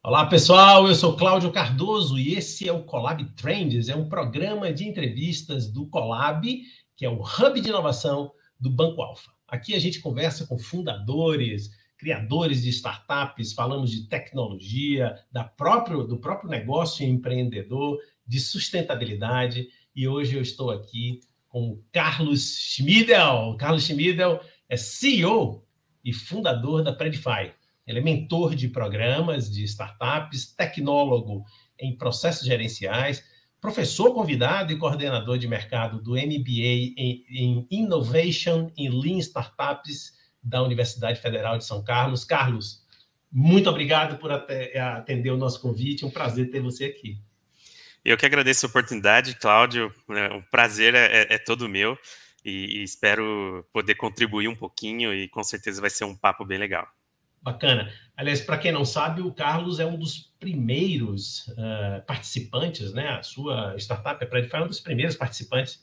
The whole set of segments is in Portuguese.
Olá, pessoal, eu sou Cláudio Cardoso e esse é o Colab Trends, é um programa de entrevistas do Colab, que é o hub de inovação do Banco Alfa. Aqui a gente conversa com fundadores, criadores de startups, falamos de tecnologia, do próprio negócio empreendedor, de sustentabilidade, e hoje eu estou aqui com o Carlos Schmidel. Carlos Schmidel é CEO e fundador da Predify. Ele é mentor de programas de startups, tecnólogo em processos gerenciais, professor convidado e coordenador de mercado do MBA em Innovation in Lean Startups da Universidade Federal de São Carlos. Carlos, muito obrigado por atender o nosso convite. É um prazer ter você aqui. Eu que agradeço a oportunidade, Cláudio. O prazer é todo meu e espero poder contribuir um pouquinho e com certeza vai ser um papo bem legal. Bacana. Aliás, para quem não sabe, o Carlos é um dos primeiros participantes, né? A sua startup, a Predify, é um dos primeiros participantes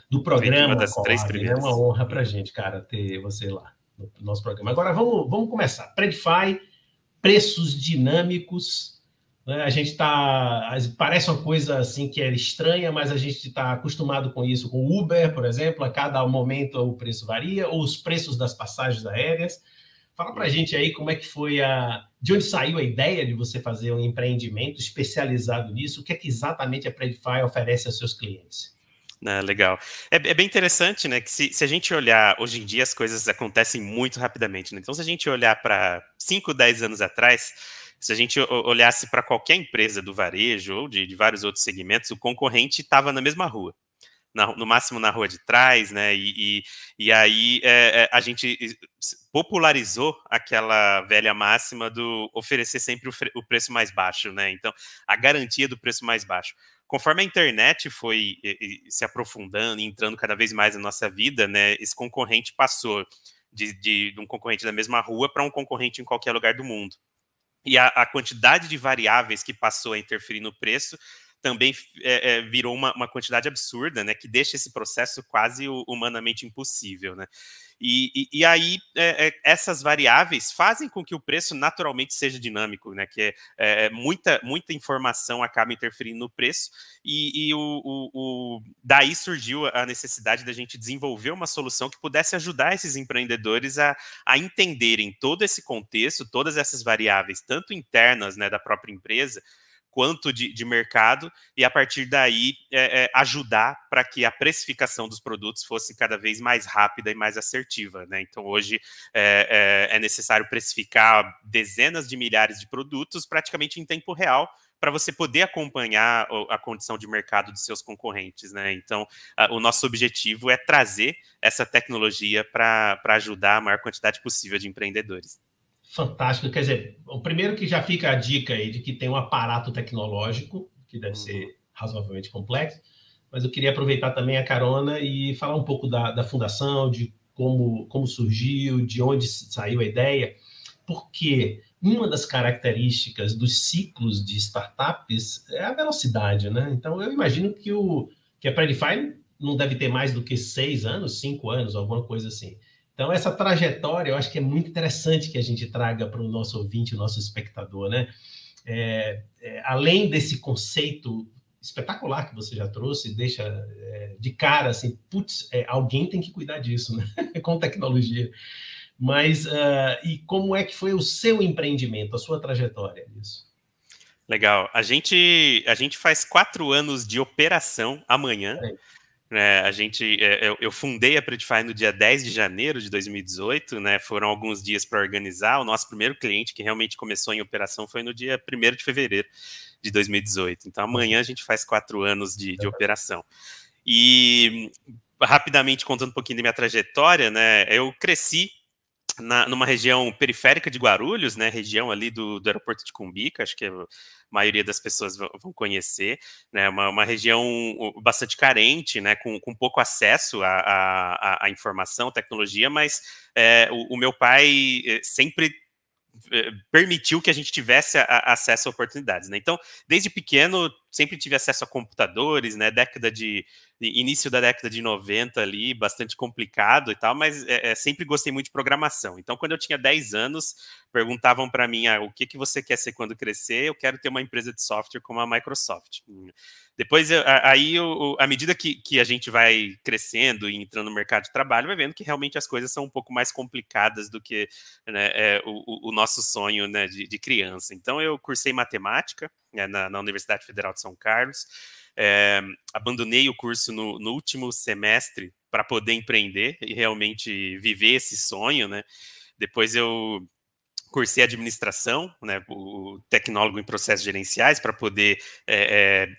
do programa. Uma das três primeiras. É uma honra para a gente, cara, ter você lá no nosso programa. Agora, vamos começar. Predify, preços dinâmicos. Né? A gente está... Parece uma coisa assim que é estranha, mas a gente está acostumado com isso. Com o Uber, por exemplo, a cada momento o preço varia, ou os preços das passagens aéreas. Fala para a gente aí como é que foi de onde saiu a ideia de você fazer um empreendimento especializado nisso, o que é que exatamente a Predify oferece aos seus clientes? Legal. É bem interessante, né, que se a gente olhar, hoje em dia as coisas acontecem muito rapidamente, né? Então se a gente olhar para 5, 10 anos atrás, se a gente olhasse para qualquer empresa do varejo ou de vários outros segmentos, o concorrente estava na mesma rua. No máximo na rua de trás, né? E aí a gente popularizou aquela velha máxima do oferecer sempre o preço mais baixo, né? Então, a garantia do preço mais baixo. Conforme a internet foi se aprofundando e entrando cada vez mais na nossa vida, né? Esse concorrente passou de um concorrente da mesma rua para um concorrente em qualquer lugar do mundo. E a quantidade de variáveis que passou a interferir no preço também virou uma quantidade absurda, né, que deixa esse processo quase humanamente impossível, né? E aí essas variáveis fazem com que o preço naturalmente seja dinâmico, né? Que muita informação acaba interferindo no preço e daí surgiu a necessidade da gente desenvolver uma solução que pudesse ajudar esses empreendedores a entenderem todo esse contexto, todas essas variáveis, tanto internas, né, da própria empresa, quanto de mercado, e a partir daí ajudar para que a precificação dos produtos fosse cada vez mais rápida e mais assertiva, né? Então hoje é necessário precificar dezenas de milhares de produtos praticamente em tempo real para você poder acompanhar a condição de mercado dos seus concorrentes, né? Então o nosso objetivo é trazer essa tecnologia para ajudar a maior quantidade possível de empreendedores. Fantástico. Quer dizer, o primeiro que já fica a dica aí de que tem um aparato tecnológico, que deve ser razoavelmente complexo, mas eu queria aproveitar também a carona e falar um pouco da fundação, de como surgiu, de onde saiu a ideia, porque uma das características dos ciclos de startups é a velocidade, né? Então, eu imagino que a Predify não deve ter mais do que 6 anos, 5 anos, alguma coisa assim. Então, essa trajetória, eu acho que é muito interessante que a gente traga para o nosso ouvinte, o nosso espectador, né? Além desse conceito espetacular que você já trouxe, deixa de cara, assim, putz, alguém tem que cuidar disso, né? Com tecnologia. Mas, e como é que foi o seu empreendimento, a sua trajetória nisso? Legal. A gente faz 4 anos de operação amanhã. Eu fundei a Predify no dia 10 de janeiro de 2018, né? Foram alguns dias para organizar. O nosso primeiro cliente que realmente começou em operação foi no dia 1º de fevereiro de 2018. Então, amanhã a gente faz 4 anos de operação. E, rapidamente, contando um pouquinho da minha trajetória, né? Eu cresci numa região periférica de Guarulhos, né, região ali do aeroporto de Cumbica, acho que a maioria das pessoas vão conhecer, né, uma região bastante carente, né, com pouco acesso à informação, tecnologia, mas o meu pai sempre permitiu que a gente tivesse acesso a oportunidades, né? Então, desde pequeno, sempre tive acesso a computadores, né? Década de início da década de 90 ali, bastante complicado e tal, mas sempre gostei muito de programação. Então, quando eu tinha 10 anos, perguntavam para mim, o que você quer ser quando crescer? Eu quero ter uma empresa de software como a Microsoft. Depois, à medida que a gente vai crescendo e entrando no mercado de trabalho, vai vendo que realmente as coisas são um pouco mais complicadas do que, né, o nosso sonho, né, de criança. Então, eu cursei matemática, né, na Universidade Federal de São Carlos, abandonei o curso no último semestre para poder empreender e realmente viver esse sonho, né? Depois eu cursei administração, né, o tecnólogo em processos gerenciais, para poder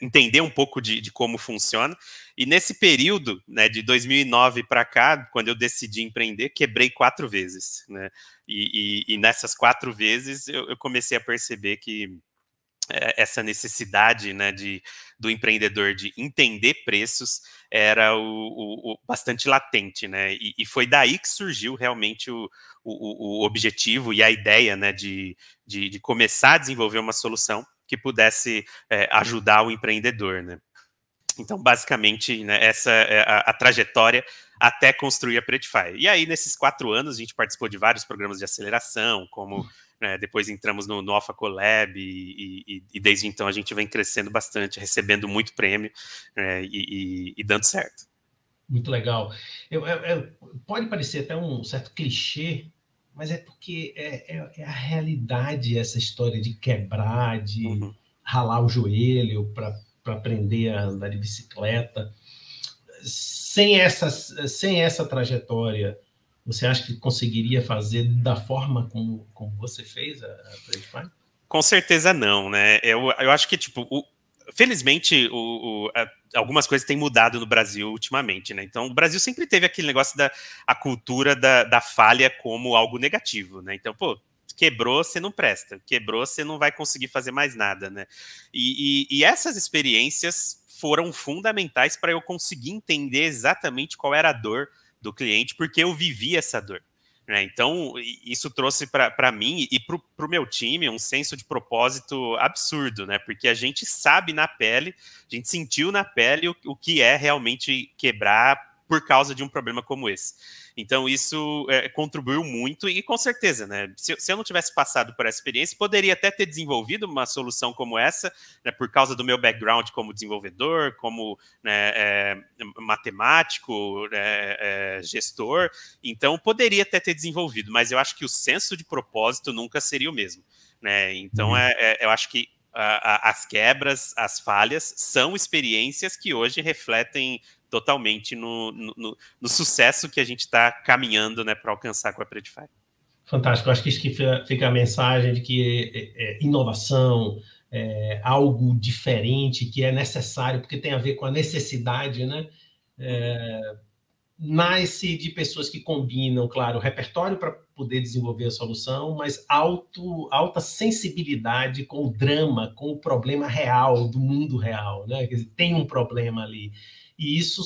entender um pouco de como funciona. E nesse período, né, de 2009 para cá, quando eu decidi empreender, quebrei 4 vezes. Né, e nessas 4 vezes eu comecei a perceber que essa necessidade, né, do empreendedor de entender preços era bastante latente, né, e foi daí que surgiu realmente o objetivo e a ideia, né, de começar a desenvolver uma solução que pudesse ajudar o empreendedor, né. Então, basicamente, né, essa é a trajetória até construir a Predify. E aí, nesses 4 anos, a gente participou de vários programas de aceleração, como depois entramos no Alpha Collab, e desde então a gente vem crescendo bastante, recebendo muito prêmio e dando certo. Muito legal. Pode parecer até um certo clichê, mas é porque é a realidade essa história de quebrar, de ralar o joelho para aprender a andar de bicicleta. Sem essa trajetória, você acha que conseguiria fazer da forma como você fez a Predify? Com certeza não, né? Eu acho que, tipo, felizmente, algumas coisas têm mudado no Brasil ultimamente, né? Então, o Brasil sempre teve aquele negócio a cultura da falha como algo negativo, né? Então, pô, quebrou, você não presta. Quebrou, você não vai conseguir fazer mais nada, né? E essas experiências foram fundamentais para eu conseguir entender exatamente qual era a dor do cliente, porque eu vivi essa dor. Então, isso trouxe para mim e para o meu time um senso de propósito absurdo, né? Porque a gente sabe na pele, a gente sentiu na pele o que é realmente quebrar por causa de um problema como esse. Então, isso contribuiu muito e, com certeza, né? Se eu não tivesse passado por essa experiência, poderia até ter desenvolvido uma solução como essa, né, por causa do meu background como desenvolvedor, como matemático, gestor. Então, poderia até ter desenvolvido, mas eu acho que o senso de propósito nunca seria o mesmo. Né? Então, eu acho que as quebras, as falhas, são experiências que hoje refletem totalmente no sucesso que a gente está caminhando, né, para alcançar com a Predify. Fantástico. Eu acho que isso que fica a mensagem de que inovação, algo diferente, que é necessário, porque tem a ver com a necessidade, né? Nasce de pessoas que combinam, claro, o repertório para poder desenvolver a solução, mas alta sensibilidade com o drama, com o problema real, do mundo real, né? Quer dizer, tem um problema ali. E isso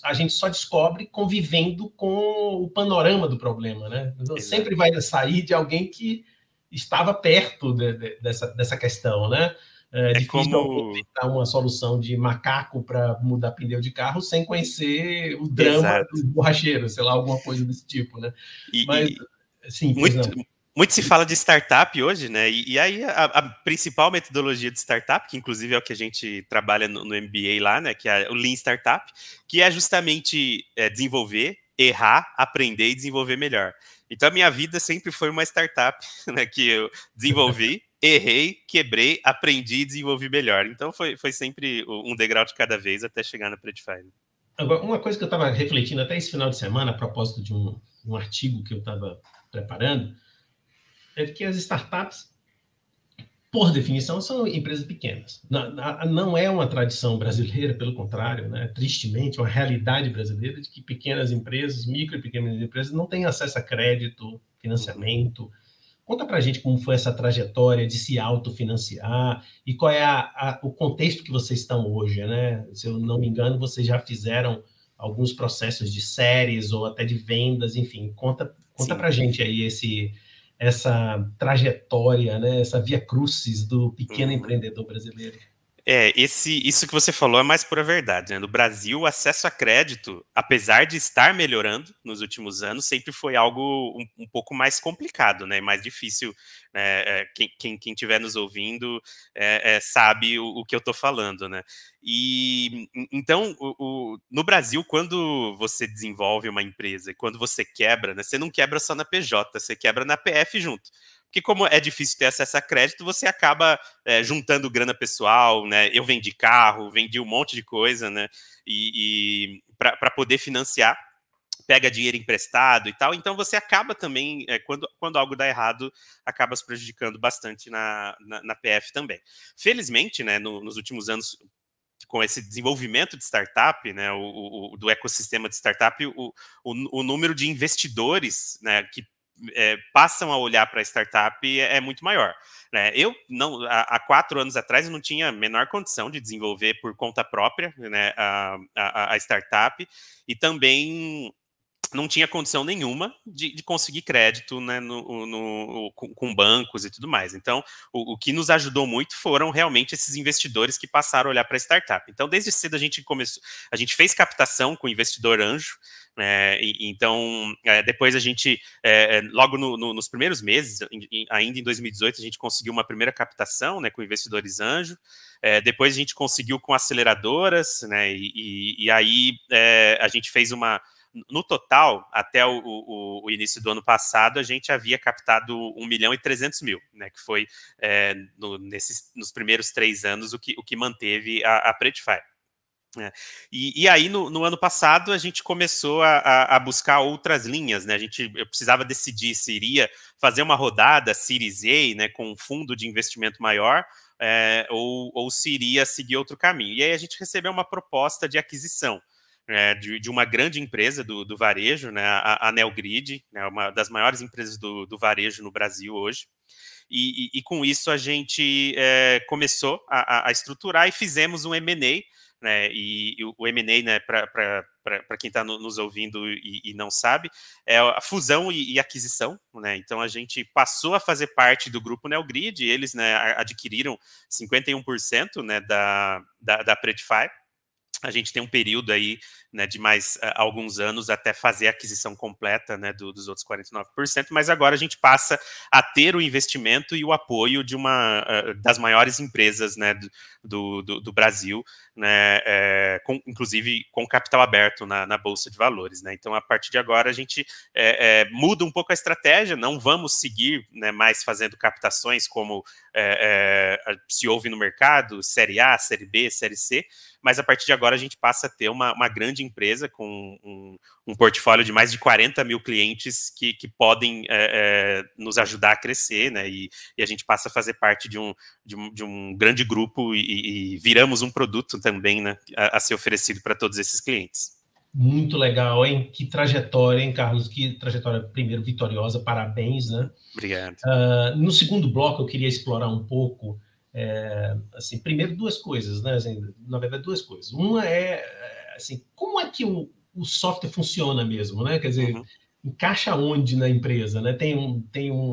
a gente só descobre convivendo com o panorama do problema, né? Então, sempre vai sair de alguém que estava perto dessa questão, né? É difícil alguém inventar uma solução de macaco para mudar pneu de carro sem conhecer o drama do borracheiro, sei lá, alguma coisa desse tipo, né? Mas, sim, muito se fala de startup hoje, né? E aí a principal metodologia de startup, que inclusive é o que a gente trabalha no MBA lá, né? Que é o Lean Startup, que é justamente desenvolver, errar, aprender e desenvolver melhor. Então a minha vida sempre foi uma startup, né? Que eu desenvolvi, errei, quebrei, aprendi e desenvolvi melhor. Então foi sempre um degrau de cada vez até chegar na Predify. Agora, uma coisa que eu estava refletindo até esse final de semana, a propósito de um artigo que eu estava preparando, é que as startups, por definição, são empresas pequenas. Não é uma tradição brasileira, pelo contrário, né? Tristemente, uma realidade brasileira de que pequenas empresas, micro e pequenas empresas, não têm acesso a crédito, financiamento. Conta para a gente como foi essa trajetória de se autofinanciar e qual é o contexto que vocês estão hoje, né? Se eu não me engano, vocês já fizeram alguns processos de séries ou até de vendas, enfim. Conta para a gente aí essa trajetória, né? Essa via crucis do pequeno empreendedor brasileiro. Isso que você falou é mais pura verdade, né? No Brasil, o acesso a crédito, apesar de estar melhorando nos últimos anos, sempre foi algo um pouco mais complicado, né? Mais difícil, né? Quem estiver nos ouvindo sabe o que eu estou falando, né? E então, no Brasil, quando você desenvolve uma empresa e quando você quebra, né? Você não quebra só na PJ, você quebra na PF junto. Porque como é difícil ter acesso a crédito, você acaba juntando grana pessoal, né? Eu vendi carro, vendi um monte de coisa, né? E para poder financiar, pega dinheiro emprestado e tal. Então você acaba também, quando algo dá errado, acaba se prejudicando bastante na PF também. Felizmente, né? Nos últimos anos, com esse desenvolvimento de startup, né, do ecossistema de startup, o número de investidores, né, que passam a olhar para a startup é muito maior. Né? Eu não, há 4 anos atrás eu não tinha a menor condição de desenvolver por conta própria, né, a startup, e também não tinha condição nenhuma de conseguir crédito, né, com bancos e tudo mais. Então, o que nos ajudou muito foram realmente esses investidores que passaram a olhar para a startup. Então, desde cedo a gente fez captação com investidor anjo, né, então depois a gente, logo nos primeiros meses, ainda em 2018, a gente conseguiu uma primeira captação, né, com investidores anjo. Depois a gente conseguiu com aceleradoras, né, e aí a gente fez no total, até o início do ano passado, a gente havia captado 1.300.000, né, que foi nos primeiros 3 anos o que manteve a Predify. E aí, no ano passado, a gente começou a buscar outras linhas, né? Eu precisava decidir se iria fazer uma rodada Series A, né, com um fundo de investimento maior, ou se iria seguir outro caminho. E aí a gente recebeu uma proposta de aquisição, de uma grande empresa do varejo, né, a Neogrid, né, uma das maiores empresas do varejo no Brasil hoje. E com isso a gente começou a estruturar e fizemos um M&A, né, e o M&A, né, para quem está nos ouvindo e não sabe, é a fusão e aquisição, né? Então a gente passou a fazer parte do grupo Neogrid, eles, né, adquiriram 51%, né, da Predify. A gente tem um período aí, né, de mais alguns anos até fazer a aquisição completa, né, dos outros 49%, mas agora a gente passa a ter o investimento e o apoio de uma das maiores empresas, né, do Brasil, né, inclusive com capital aberto na Bolsa de Valores. Né? Então, a partir de agora, a gente muda um pouco a estratégia, não vamos seguir, né, mais fazendo captações como se houve no mercado, Série A, Série B, Série C, mas a partir de agora a gente passa a ter uma grande empresa com um portfólio de mais de 40 mil clientes que podem nos ajudar a crescer, né? E a gente passa a fazer parte de um grande grupo e viramos um produto também, né, a ser oferecido para todos esses clientes. Muito legal, hein? Que trajetória, hein, Carlos? Que trajetória, primeiro, vitoriosa, parabéns, né? Obrigado. No segundo bloco, eu queria explorar um pouco, assim, primeiro 2 coisas, né? Assim, na verdade, 2 coisas. Uma assim, como é que o software funciona mesmo, né? Quer dizer, encaixa onde na empresa, né?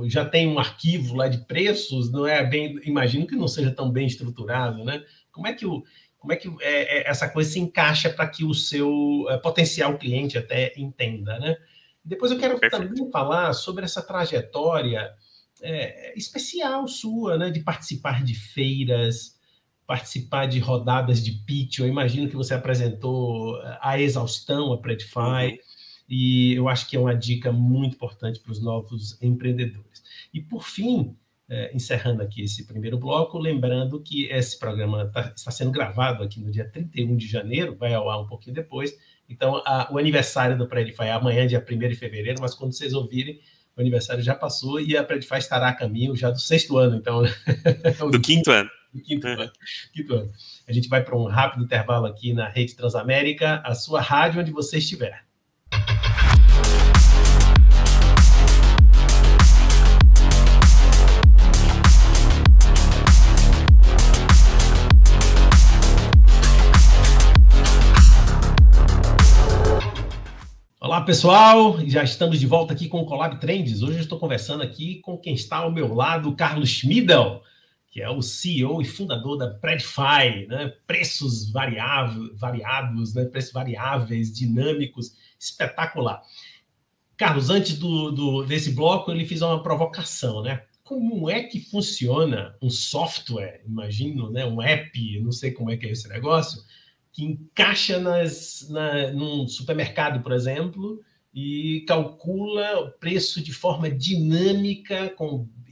Já tem um arquivo lá de preços, não é bem, imagino que não seja tão bem estruturado, né? Como é que essa coisa se encaixa para que o seu potencial cliente até entenda, né? Depois eu quero também falar sobre essa trajetória especial sua, né? De participar de feiras, participar de rodadas de pitch. Eu imagino que você apresentou a exaustão a Predify, e eu acho que é uma dica muito importante para os novos empreendedores. E, por fim, encerrando aqui esse primeiro bloco, lembrando que esse programa está sendo gravado aqui no dia 31 de janeiro, vai ao ar um pouquinho depois, então o aniversário do Predify é amanhã, dia 1º de fevereiro, mas quando vocês ouvirem, o aniversário já passou e a Predify estará a caminho já do 6º ano, então... Do 5º ano. Do quinto ano. A gente vai para um rápido intervalo aqui na Rede Transamérica, a sua rádio onde você estiver. Olá, pessoal, já estamos de volta aqui com o Colab Trends. Hoje eu estou conversando aqui com quem está ao meu lado, Carlos Schmidl, que é o CEO e fundador da Predify, né? Preços variados, né? Preços variáveis, dinâmicos, espetacular. Carlos, antes desse bloco, ele fez uma provocação, né? Como é que funciona um software, imagino, né? Um app, não sei como é que é esse negócio, que encaixa num supermercado, por exemplo, e calcula o preço de forma dinâmica,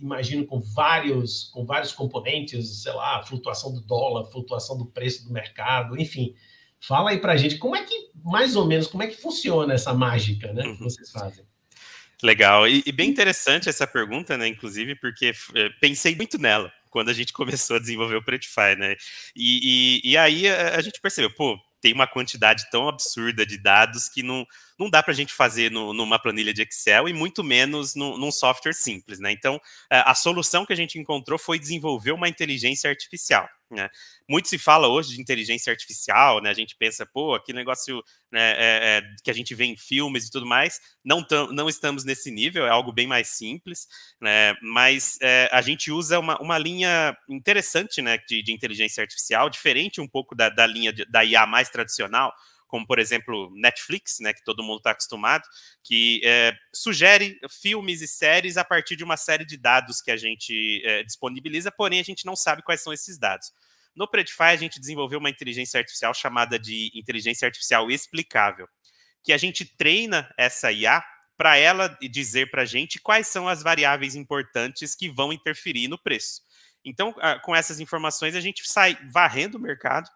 imagino, com vários componentes, sei lá, flutuação do dólar, flutuação do preço do mercado, enfim. Fala aí pra gente, mais ou menos, como é que funciona essa mágica, né, que vocês fazem? Legal, e bem interessante essa pergunta, né, inclusive, porque pensei muito nela quando a gente começou a desenvolver o Predify, né, e aí a gente percebeu, pô, tem uma quantidade tão absurda de dados que não dá para a gente fazer numa planilha de Excel e muito menos num software simples, né? Então, a solução que a gente encontrou foi desenvolver uma inteligência artificial, né? Muito se fala hoje de inteligência artificial, né? A gente pensa, pô, aquele negócio, né, que a gente vê em filmes e tudo mais, não estamos nesse nível, é algo bem mais simples, né? Mas a gente usa uma linha interessante, né, de inteligência artificial, diferente um pouco da linha da IA mais tradicional, como, por exemplo, Netflix, né, que todo mundo está acostumado, que sugere filmes e séries a partir de uma série de dados que a gente disponibiliza, porém a gente não sabe quais são esses dados. No Predify, a gente desenvolveu uma inteligência artificial chamada de inteligência artificial explicável, que a gente treina essa IA para ela dizer para a gente quais são as variáveis importantes que vão interferir no preço. Então, com essas informações, a gente sai varrendo o mercado.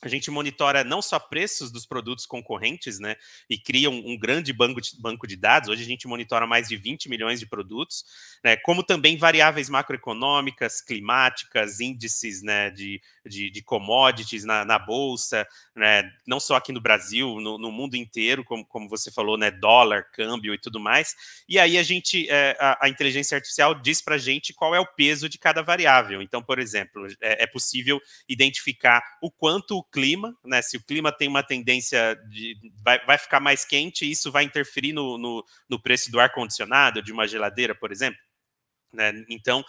A gente monitora não só preços dos produtos concorrentes, né, e cria um grande banco de dados. Hoje a gente monitora mais de 20 milhões de produtos, né, como também variáveis macroeconômicas, climáticas, índices, né, de commodities na bolsa, né, não só aqui no Brasil, no mundo inteiro, como você falou, né, dólar, câmbio e tudo mais. E aí a inteligência artificial diz para a gente qual é o peso de cada variável. Então, por exemplo, é possível identificar o quanto o clima, né? Se o clima tem uma tendência vai ficar mais quente, isso vai interferir no preço do ar-condicionado, de uma geladeira, por exemplo. Né? Então,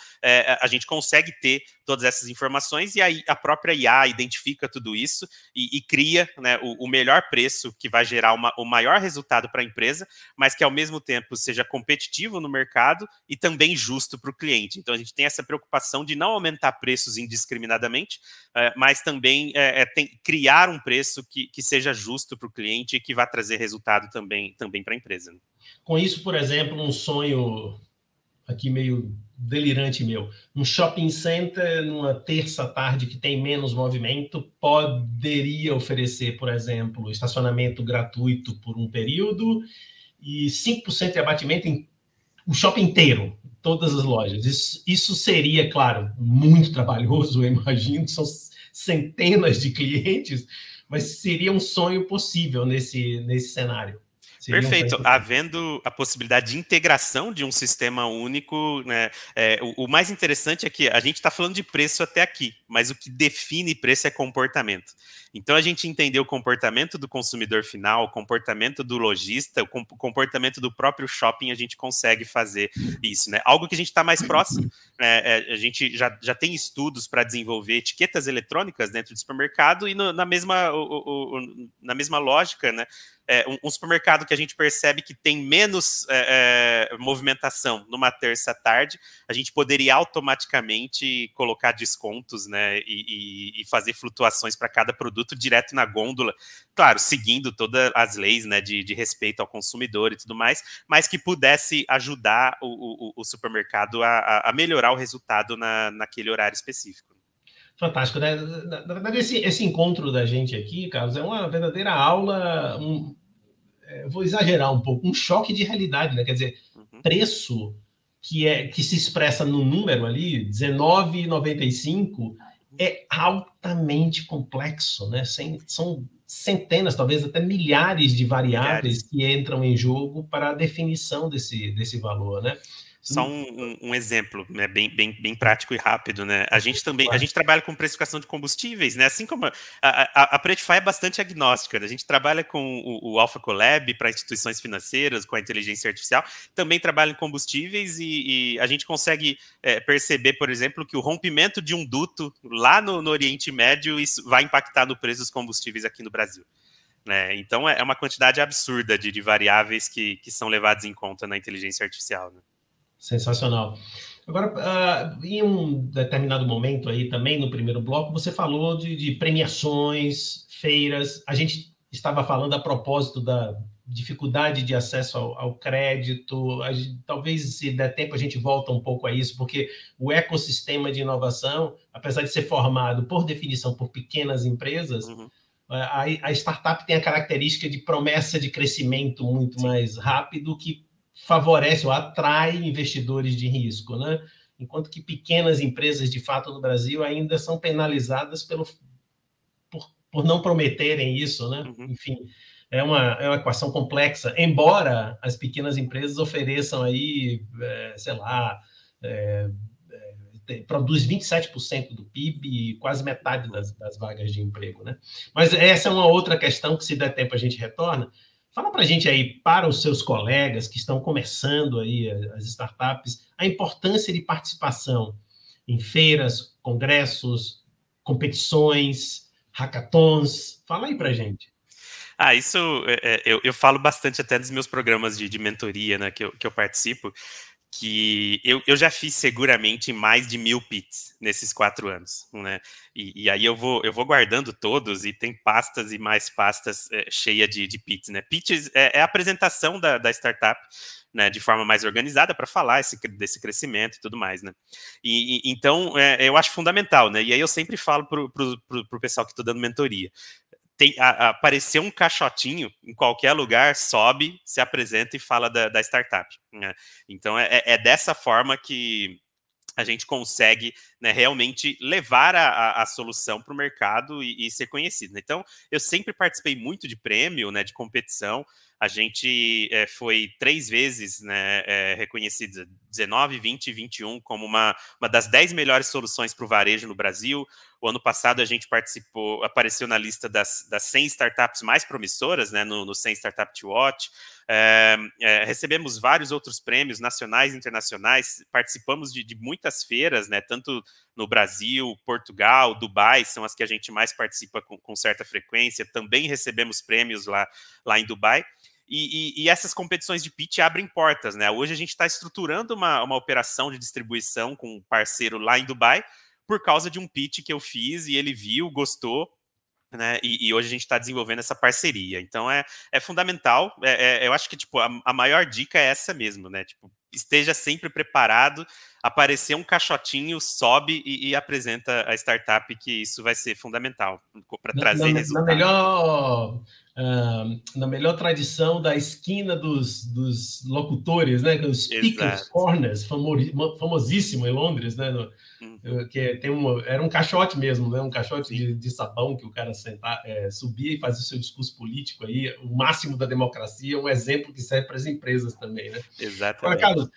a gente consegue ter todas essas informações e aí a própria IA identifica tudo isso e cria, né, o melhor preço que vai gerar o maior resultado para a empresa, mas que ao mesmo tempo seja competitivo no mercado e também justo para o cliente. Então, a gente tem essa preocupação de não aumentar preços indiscriminadamente, mas também criar um preço que seja justo para o cliente e que vá trazer resultado também para a empresa. Né? Com isso, por exemplo, um sonho aqui meio delirante meu, um shopping center numa terça-tarde que tem menos movimento poderia oferecer, por exemplo, estacionamento gratuito por um período e 5% de abatimento em o shopping inteiro, todas as lojas. Isso seria, claro, muito trabalhoso, eu imagino, são centenas de clientes, mas seria um sonho possível nesse cenário. Perfeito. Havendo a possibilidade de integração de um sistema único, né, o mais interessante é que a gente está falando de preço até aqui, mas o que define preço é comportamento. Então, a gente entender o comportamento do consumidor final, o comportamento do lojista, o comportamento do próprio shopping, a gente consegue fazer isso. Né? Algo que a gente está mais próximo, né, a gente já tem estudos para desenvolver etiquetas eletrônicas dentro do supermercado e na mesma lógica, né? Um supermercado que a gente percebe que tem menos movimentação numa terça-tarde, a gente poderia automaticamente colocar descontos, né, e fazer flutuações para cada produto direto na gôndola, claro, seguindo todas as leis, né, de respeito ao consumidor e tudo mais, mas que pudesse ajudar o supermercado a melhorar o resultado naquele horário específico. Fantástico, né? Na verdade, esse encontro da gente aqui, Carlos, é uma verdadeira aula, vou exagerar um pouco, um choque de realidade, né? Quer dizer, preço que se expressa no número ali, R$19,95, é altamente complexo, né? São centenas, talvez até milhares de variáveis que entram em jogo para a definição desse valor, né? Só um exemplo, né, bem prático e rápido, né? A gente trabalha com precificação de combustíveis, né? Assim como a Predify é bastante agnóstica, né? A gente trabalha com o Alpha Collab para instituições financeiras, com a inteligência artificial, também trabalha em combustíveis e a gente consegue perceber, por exemplo, que o rompimento de um duto lá no Oriente Médio isso vai impactar no preço dos combustíveis aqui no Brasil. Né? Então é uma quantidade absurda de variáveis que são levadas em conta na inteligência artificial. Né? Sensacional. Agora, em um determinado momento aí também, no primeiro bloco, você falou de premiações, feiras. A gente estava falando a propósito da dificuldade de acesso ao crédito. Talvez, se der tempo, a gente volta um pouco a isso, porque o ecossistema de inovação, apesar de ser formado, por definição, por pequenas empresas, a startup tem a característica de promessa de crescimento muito mais rápido, que favorece ou atrai investidores de risco, né? Enquanto que pequenas empresas, de fato, no Brasil ainda são penalizadas por não prometerem isso, né? Enfim, é uma equação complexa, embora as pequenas empresas ofereçam aí, sei lá, produz 27% do PIB e quase metade das vagas de emprego, né? Mas essa é uma outra questão que, se der tempo, a gente retorna. Fala para a gente aí, para os seus colegas que estão começando aí as startups, a importância de participação em feiras, congressos, competições, hackathons. Fala aí para a gente. Isso eu falo bastante até nos meus programas de mentoria, né, que eu participo, que eu já fiz seguramente mais de 1000 pitches nesses 4 anos, né? E aí eu vou guardando todos e tem pastas e mais pastas cheias de pitches, né? Pitches é a apresentação da startup, né, de forma mais organizada para falar desse crescimento e tudo mais, né? Então eu acho fundamental, né? E aí eu sempre falo pro pessoal que estou dando mentoria. Aparecer um caixotinho em qualquer lugar, sobe, se apresenta e fala da startup. Né? Então, é dessa forma que a gente consegue, né, realmente levar a solução para o mercado e ser conhecido. Né? Então, eu sempre participei muito de prêmio, né, de competição. A gente foi 3 vezes, né, reconhecido, 19, 20 e 21, como uma das 10 melhores soluções para o varejo no Brasil. O ano passado a gente apareceu na lista das 100 startups mais promissoras, né, no 100 Startup to Watch. Recebemos vários outros prêmios nacionais e internacionais, participamos de muitas feiras, né, tanto no Brasil, Portugal, Dubai, são as que a gente mais participa com certa frequência. Também recebemos prêmios lá em Dubai. E essas competições de pitch abrem portas, né? Hoje a gente está estruturando uma operação de distribuição com um parceiro lá em Dubai, por causa de um pitch que eu fiz e ele viu, gostou, né? E hoje a gente está desenvolvendo essa parceria. Então é fundamental. Eu acho que tipo, a maior dica é essa mesmo, né? Tipo, esteja sempre preparado, aparecer um caixotinho, sobe e apresenta a startup, que isso vai ser fundamental para trazer resultado. Na melhor tradição da esquina dos locutores, né? Os Speakers Corners, famosíssimo em Londres, né? Que era um caixote mesmo, né? Um caixote de sabão que o cara subia e fazia o seu discurso político aí, o máximo da democracia, um exemplo que serve para as empresas também, né? Exatamente. Agora, Carlos,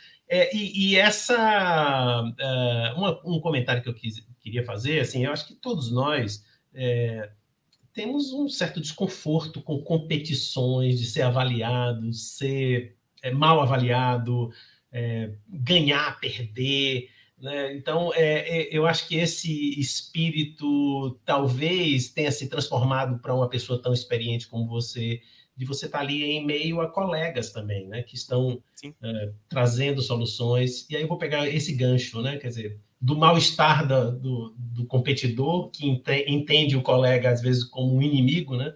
um comentário que eu queria fazer, assim, eu acho que todos nós temos um certo desconforto com competições, de ser avaliado, ser mal avaliado, ganhar, perder, né? Então, eu acho que esse espírito talvez tenha se transformado para uma pessoa tão experiente como você, de você estar ali em meio a colegas também, né, que estão trazendo soluções. E aí eu vou pegar esse gancho, né, quer dizer, do mal-estar do competidor, que entende o colega, às vezes, como um inimigo, né,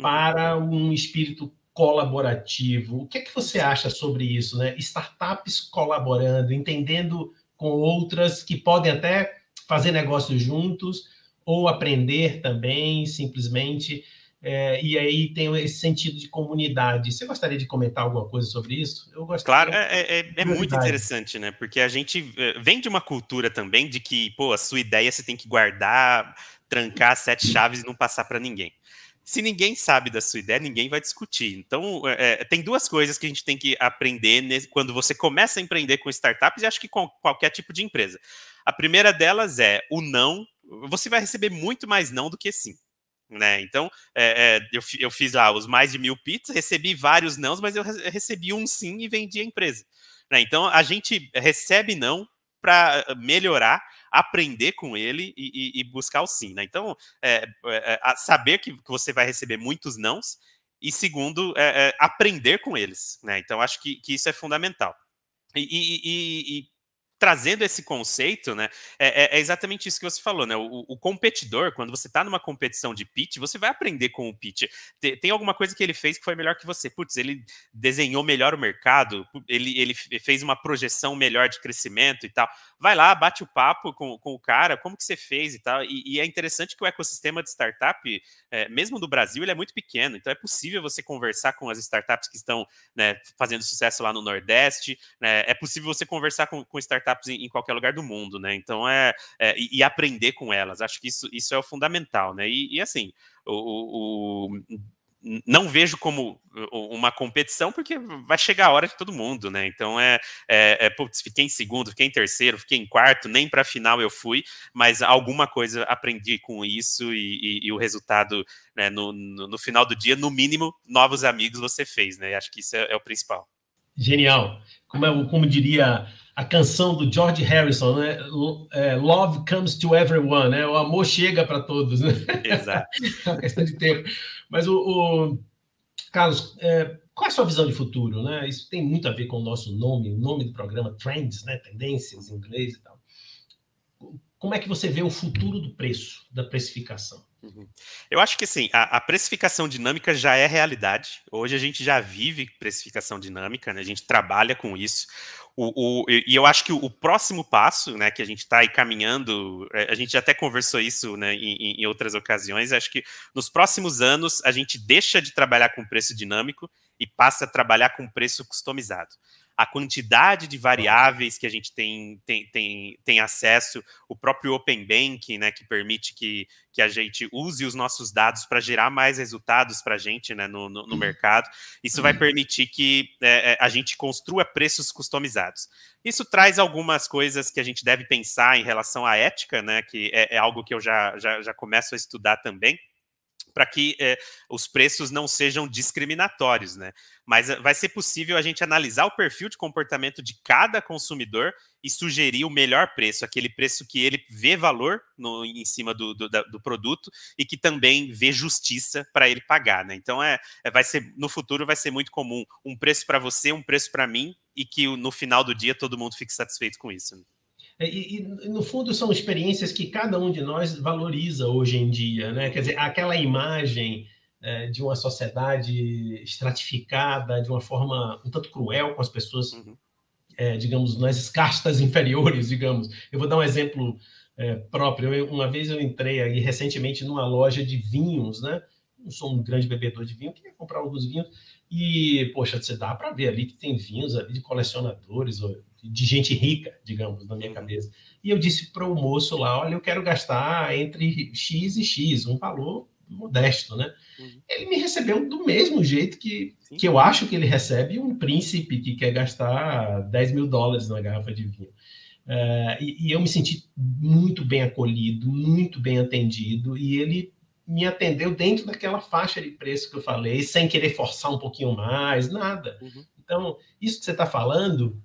para um espírito colaborativo. O que é que você acha sobre isso, né? Startups colaborando, entendendo com outras que podem até fazer negócios juntos ou aprender também, simplesmente, e aí tem esse sentido de comunidade. Você gostaria de comentar alguma coisa sobre isso? Eu gostaria. Claro, é muito interessante, né? Porque a gente vem de uma cultura também de que, pô, a sua ideia você tem que guardar, trancar 7 chaves e não passar para ninguém. Se ninguém sabe da sua ideia, ninguém vai discutir. Então, tem duas coisas que a gente tem que aprender quando você começa a empreender com startups, e acho que com qualquer tipo de empresa. A primeira delas é o não. Você vai receber muito mais não do que sim. Né? Então, eu fiz lá os mais de 1000 pitches, recebi vários nãos, mas eu recebi um sim e vendi a empresa. Né? Então, a gente recebe não para melhorar, aprender com ele e buscar o sim. Né? Então, saber que você vai receber muitos nãos e, segundo, aprender com eles. Né? Então, acho que isso é fundamental. E trazendo esse conceito, né, é exatamente isso que você falou, né? O competidor, quando você está numa competição de pitch, você vai aprender com o pitch. Tem alguma coisa que ele fez que foi melhor que você. Putz, ele desenhou melhor o mercado, ele fez uma projeção melhor de crescimento e tal. Vai lá, bate o papo com o cara, como que você fez e tal. E é interessante que o ecossistema de startup, mesmo no Brasil, ele é muito pequeno. Então é possível você conversar com as startups que estão, né, fazendo sucesso lá no Nordeste, né? É possível você conversar com startups em qualquer lugar do mundo, né? Então e aprender com elas. Acho que isso é o fundamental, né? E assim, não vejo como uma competição, porque vai chegar a hora de todo mundo, né? Então putz, fiquei em segundo, fiquei em terceiro, fiquei em quarto, nem para a final eu fui, mas alguma coisa aprendi com isso e o resultado, né, no final do dia, no mínimo, novos amigos você fez, né? Acho que isso é o principal. Genial. Como diria a canção do George Harrison, né? Love comes to everyone, né? O amor chega para todos, né? Exato. É uma questão de tempo. Mas, Carlos, qual é a sua visão de futuro, né? Isso tem muito a ver com o nosso nome, o nome do programa, Trends, né? Tendências em inglês e tal. Como é que você vê o futuro do preço, da precificação? Eu acho que assim, a precificação dinâmica já é realidade. Hoje a gente já vive precificação dinâmica, né? A gente trabalha com isso. E eu acho que o próximo passo, né, que a gente está aí caminhando, a gente até conversou isso, né, em outras ocasiões, acho que nos próximos anos a gente deixa de trabalhar com preço dinâmico e passa a trabalhar com preço customizado. A quantidade de variáveis que a gente tem acesso, o próprio Open Banking, né, que permite que a gente use os nossos dados para gerar mais resultados para a gente, né, no mercado. Isso vai permitir que a gente construa preços customizados. Isso traz algumas coisas que a gente deve pensar em relação à ética, né, que é algo que eu já começo a estudar também, para que os preços não sejam discriminatórios, né? Mas vai ser possível a gente analisar o perfil de comportamento de cada consumidor e sugerir o melhor preço, aquele preço que ele vê valor em cima do produto e que também vê justiça para ele pagar, né? Então no futuro vai ser muito comum um preço para você, um preço para mim, e que no final do dia todo mundo fique satisfeito com isso, né? E, no fundo, são experiências que cada um de nós valoriza hoje em dia, né? Quer dizer, aquela imagem de uma sociedade estratificada, de uma forma um tanto cruel com as pessoas, digamos, nas castas inferiores, digamos. Eu vou dar um exemplo próprio. Uma vez eu entrei aí recentemente numa loja de vinhos, né? Não sou um grande bebedor de vinho, queria comprar alguns vinhos, e, poxa, você dá para ver ali que tem vinhos ali de colecionadores, de gente rica, digamos, na minha cabeça. E eu disse para o moço lá, olha, eu quero gastar entre X e X, um valor modesto, né? Ele me recebeu do mesmo jeito que eu acho que ele recebe um príncipe que quer gastar $10 mil numa garrafa de vinho. E eu me senti muito bem acolhido, muito bem atendido, e ele me atendeu dentro daquela faixa de preço que eu falei, sem querer forçar um pouquinho mais, nada. Então, isso que você está falando,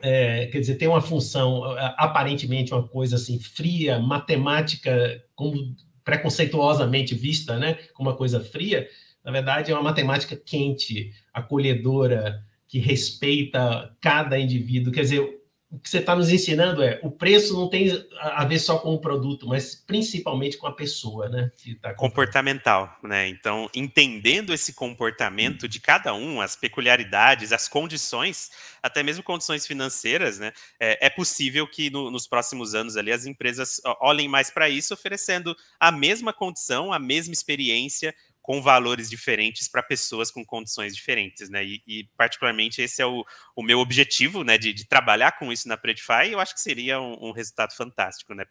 quer dizer, tem uma função, aparentemente uma coisa assim, fria, matemática, como preconceituosamente vista, né, como uma coisa fria, na verdade é uma matemática quente, acolhedora, que respeita cada indivíduo. Quer dizer, o que você está nos ensinando o preço não tem a ver só com o produto, mas principalmente com a pessoa, né? Que tá comportamental, né? Então, entendendo esse comportamento de cada um, as peculiaridades, as condições, até mesmo condições financeiras, né? É possível que nos próximos anos ali as empresas olhem mais para isso, oferecendo a mesma condição, a mesma experiência, com valores diferentes para pessoas com condições diferentes, né? E particularmente esse é o meu objetivo, né? De trabalhar com isso na Predify. E eu acho que seria um resultado fantástico, né?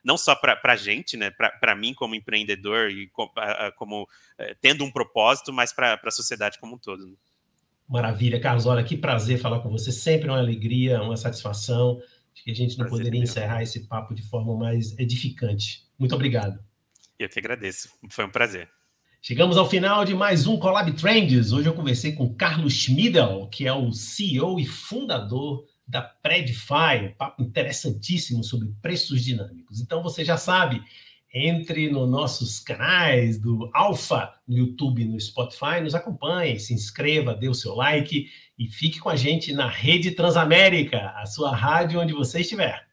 Não só para a gente, né? Para mim como empreendedor e como tendo um propósito, mas para a sociedade como um todo. Né? Maravilha, Carlos. Olha, que prazer falar com você. Sempre uma alegria, uma satisfação. Acho que a gente não poderia encerrar esse papo de forma mais edificante. Muito obrigado. Eu que agradeço. Foi um prazer. Chegamos ao final de mais um Collab Trends. Hoje eu conversei com Carlos Schmidl, que é o CEO e fundador da Predify. Um papo interessantíssimo sobre preços dinâmicos. Então você já sabe, entre nos nossos canais do Alfa, no YouTube e no Spotify, nos acompanhe, se inscreva, dê o seu like e fique com a gente na Rede Transamérica, a sua rádio onde você estiver.